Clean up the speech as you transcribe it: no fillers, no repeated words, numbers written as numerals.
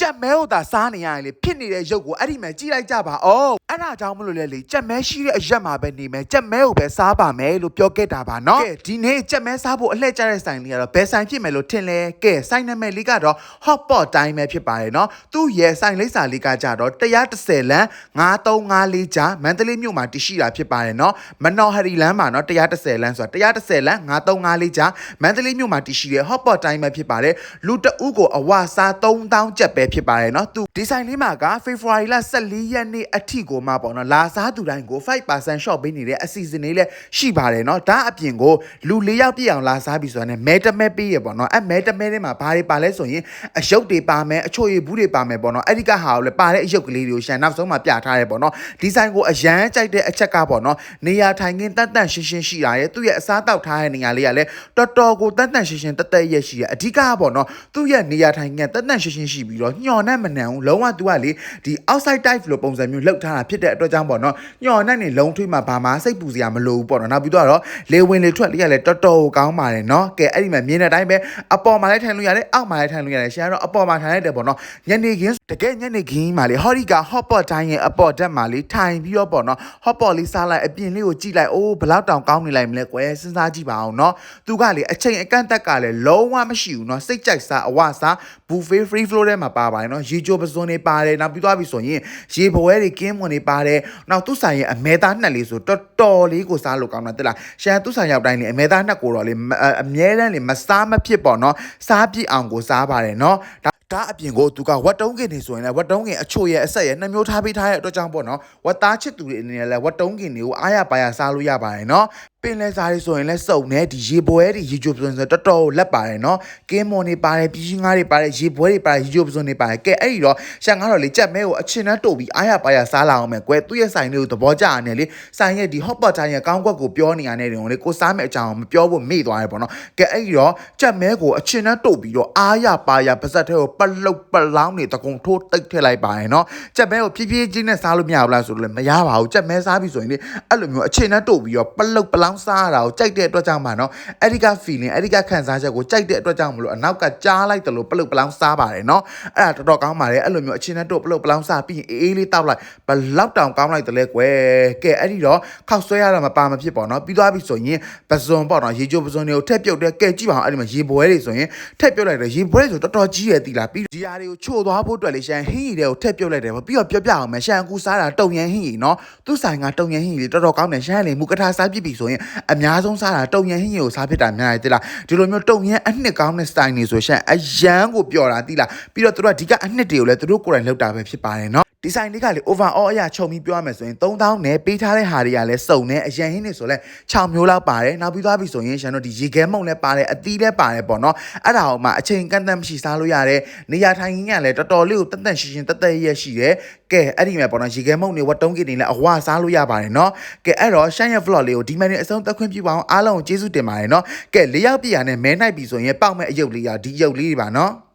က်မဲကိုသာစားနေရရင်လေဖြစ်နေတဲ့ရုပ်ကိုအဲ့ဒီမှာကြည့်လိုက်ကြပါအောင်အဲ့ဒါကြောင့်မလို့လေကြက်မဲရှိတဲ့အရက်မှာပဲနေမယ်ကြက်မဲကိုပဲစားပါမယ်လို့ပြောခဲ့တာပါနော်ကဲဒီနေ့ကြက်မဲစားဖို့အလှည့်ကျတဲ့ဆိုင်လေးကတော့ဘယ်ဆိုင်ဖြစ်မယ်လို့ထင်လဲကဲဆိုင်နာမည်လေးကတော့ hot pot တိုင်းပဲဖြစ်ပါတယ်နော်သူ့ရဲ့ဆိုင်လိပ်စာလေးကကြတော့110လမ်း9354ကြားမန္တလေးမြို့မှာတည်ရှိတာဖြစ်ပါတယ်နော်မနော်ဟရီလမ်းမှာနော်110လမ်းဆိုတာ110လမ်း9354ကြားမန္တလေးမြို့မှာတည်ရှိတဲ့ hot pot တိုင်းပဲဖြစ်ပါတယ်လူတအုပ်ကိုအဝစား3000ကျပ်ပဲဖြစ်ပါတယ်နော်သူဒီဆိုင်လေးမှာကဖေဖော်ဝါရီလ14ရက်နေ့အထိကိုမှပေါ့နော်လာစားသူတိုင်းကို5% shop ပေးနေတဲ့အစီအစဉ်လေးလည်းရှိပါတယ်နော်ဒါအပြင်ကိုလူ၄ယောက်ပြည့်အောင်လာစားပြီဆိုတာနဲ့မဲတမဲပေးရပေါ့နော်အဲမဲတမဲထဲမှာဘာတွေပါလဲဆိုရင်အယုတ်တွေပါမယ်အချိုရည်ဘူးတွေပါမယ်ပေါ့နော်အဲ့ဒီကဟာကိုလည်းပါတဲ့အယုတ်ကလေးတွေကိုရှန်နောက်ဆုံးမှာပြထားရဲပေါ့နော်ဒီဆိုင်ကိုအရန်ကြိုက်တဲ့အချက်ကပေါ့နော်နေရာထိုင်ခင်းတန်ရှင်းရှင်းရှိတာရဲ့သူ့ရဲ့အစားတောက်ထားတဲ့နေရာလေးကလည်းတော်တော်ကိုတန်ရှင်းရှင်းတက်ရဲ့ရှိရအဓိကပေါ့နော်သူ့ရဲ့နေရာထိုင်ခင်းတန်ရှင်းရှင်းရှိပြီးတော့ညှော်နဲ့မနှံဘူးလုံးဝသူကလေဒီ outside type လို့ပုံစံမျိုးလောက်ထားတာဖြစ်တဲ့အတွက်ကြောင့်ပေါ့နော်ညှော်နဲ့နေလုံးထွေးမှာဘာမှစိတ်ပူစရာမလိုဘူးပေါ့နော်နောက်ပြီးတော့လေဝင်လေထွက်လေးကလည်းတော်တော်ကောင်းပါတယ်နော်ကဲအဲ့ဒီမှာမြင်တဲ့အတိုင်းပဲအပေါ်မှာလည်းထိုင်လို့ရတယ်အောက်မှာလည်းထိုင်လို့ရတယ်ရှာတော့အပေါ်မှာထိုင်ရတယ်ပေါ့နော်ညနေခင်းတကယ်ညနေခင်းမှာလေဟော်ဒီက hot pot တိုင်းရဲ့အပေါ်တက်မှာလေထိုင်ပြီးတော့ပေါ့နော် hot pot လေးစားလိုက်အပြင်လေးကိုကြည့်လိုက်အိုးဘလောက်တောင်ကောင်းနေလိုက်မလဲကွယ်စဉ်းစားကြည့်ပါအောင်နော်သူကလေအချိန်အကန့်အသတ်ကလည်းလုံးဝမရှိဘူးနော်စိတ်ကြိုက်စားအဝစား buffet free flow ထဲမှာပါပါတယ်နော်ရေချိုးပစွန်းတွေပါတယ်နောက်ပြီးသွားပြီဆိုရင်ရေပွဲတွေကင်းမွန်တွေပါတယ်နောက်သူ့ဆိုင်ရဲ့အမဲသားနှက်လေးဆိုတော်တော်လေးကိုစားလို့ကောင်းတာတက်လားရှန်သူ့ဆိုင်ရောက်တိုင်းလေအမဲသားနှက်ကိုတော့လေအမြဲတမ်းလေမစားမဖြစ်ပေါ့နော်စားပြည့်အောင်ကိုစားပါတယ်နော်ဒါအပြင်ကိုသူကဝတ်တုံးကင်နေဆိုရင်လည်းဝတ်တုံးကင်အချိုရဲ့အဆက်ရဲ့နှစ်မျိုးထားပေးထားတဲ့အတွက်ကြောင့်ပေါ့နော်ဝတ်သားချစ်သူတွေအနေနဲ့လည်းဝတ်တုံးကင်တွေကိုအားရပါရစားလို့ရပါတယ်နော်ပင်လဲစားတွေဆိုရင်လည်းစုံနေဒီရေပွဲတွေရေချိုးပစွန်းဆိုတော်တော်လက်ပါတယ်နော်ကင်းမွန်တွေပါတယ်ပြည်ကြီးငါးတွေပါတယ်ရေပွဲတွေပါတယ်ရေချိုးပစွန်းတွေပါတယ်ကဲအဲ့ဒီတော့ရှန်ကားတော့လေကြက်မဲကိုအချင်းနဲ့တုတ်ပြီးအားရပါရစားလာအောင်မယ်ကွယ်သူ့ရဲ့ဆိုင်လေးကိုသဘောကျရတယ်လေဆိုင်ရဲ့ဒီ hot pot တိုင်းရဲ့ကောင်းကွက်ကိုပြောနေရတဲ့တုန်းလေကိုစားမဲ့အကြောင်းမပြောဖို့မေ့သွားတယ်ပေါ့နော်ကဲအဲ့ဒီတော့ကြက်မဲကိုအချင်းနဲ့တုတ်ပြီးတော့အားရပါရပါဇက်ထဲကိုပလုတ်ပလောင်းနေတကုံထိုးတိတ်ထည့်လိုက်ပါတယ်နော်ကြက်မဲကိုဖြည်းဖြည်းချင်းနဲ့စားလို့မရဘူးလားဆိုတော့လည်းမရပါဘူးကြက်မဲစားပြီဆိုရင်လေအဲ့လိုမျိုးအချင်းနဲ့တုတ်ပြီးတော့ပလုတ်ပလောင်းစားတာကိုကြိုက်တဲ့အတွက်ကြောင့်ပါနော်အဲ့ဒီက feeling အဲ့ဒီကခံစားချက်ကိုကြိုက်တဲ့အတွက်ကြောင့်မလို့အနောက်ကကြားလိုက်တယ်လို့ပလုတ်ပလောင်းစားပါတယ်နော်အဲ့ဒါတော်တော်ကောင်းပါတယ်အဲ့လိုမျိုးအချင်းနဲ့တို့ပလုတ်ပလောင်းစားပြီးအေးလေးတောက်လိုက်ဘလောက်တောင်ကောင်းလိုက်တယ်လဲကွယ်ကဲအဲ့ဒီတော့ခောက်ဆွဲရတာမပါမဖြစ်ပေါ့နော်ပြီးသွားပြီဆိုရင်ပဇွန်ပေါ့နော်ရေချိုးပဇွန်တွေကိုထက်ပြုတ်တဲ့ကဲကြည့်ပါအောင်အဲ့ဒီမှာရေပွဲတွေဆိုရင်ထက်ပြုတ်လိုက်တယ်ရေပွဲတွေဆိုတော်တော်ကြီးရည်သီလားပြီးဒီဟာတွေကိုချို့သွားဖို့အတွက်လေရှန်ဟင်းရည်တွေကိုထက်ပြုတ်လိုက်တယ်ပေါ့ပြီးတော့ပြောပြအောင်မယ်ရှန်ကူစားတာတုံရန်ဟင်းရည်နော်သူ့ဆိုင်ကတုံရန်ဟင်းရည်တော်တော်ကောင်းတယ်ရှန်လေမူကထားစားပြစ်ပြီဆိုရင်အများဆုံးစားတာတုံရန်ဟင်းရည်ကိုစားဖြစ်တာများတယ်တိလားဒီလိုမျိုးတုံရန်အနှစ်ကောင်းတဲ့ style နေဆိုရှန်အရန်ကိုပျော်တာတိလားပြီးတော့သူတို့ကဒီကအနှစ်တွေကိုလည်းသူတို့ကိုယ်တိုင်လုပ်တာပဲဖြစ်ပါတယ်နော်ဒီဆိုင်လေးကလေ overall အရာခြုံပြီးပြောရမယ်ဆိုရင်3000နဲ့ပေးထားတဲ့ဟာတွေကလည်းစုံနေအရင်ဟင်းနေဆိုလဲ6မျိုးလောက်ပါတယ်နောက်ပြီးသွားပြီဆိုရင်ရှန်တို့ဒီရေခဲမုံလည်းပါတယ်အသီးလည်းပါတယ်ပေါ့နော်အဲ့ဒါအောင်မှအချိန်ကန့်သတ်မရှိစားလို့ရတယ်နေရာထိုင်ခင်းကလည်းတော်တော်လေးကိုတက်ရှင်းတက်ရက်ရှိတယ်ကဲအဲ့ဒီမှာပေါ့နော်ရေခဲမုံတွေဝတ်တုံးကင်တွေလည်းအဝစားလို့ရပါတယ်နော်ကဲအဲ့တော့ရှန်ရဲ့ vlog လေးကိုဒီမှနေအဆုံးသက်ခွင့်ပြုပါအောင်အားလုံးကိုကျေးဇူးတင်ပါတယ်နော်ကဲ၄ယောက်ပြည့်ရနဲ့မဲနိုင်ပြီဆိုရင်ပေါက်မဲ့အယုတ်လေးရဒီအယုတ်လေးတွေပါနော်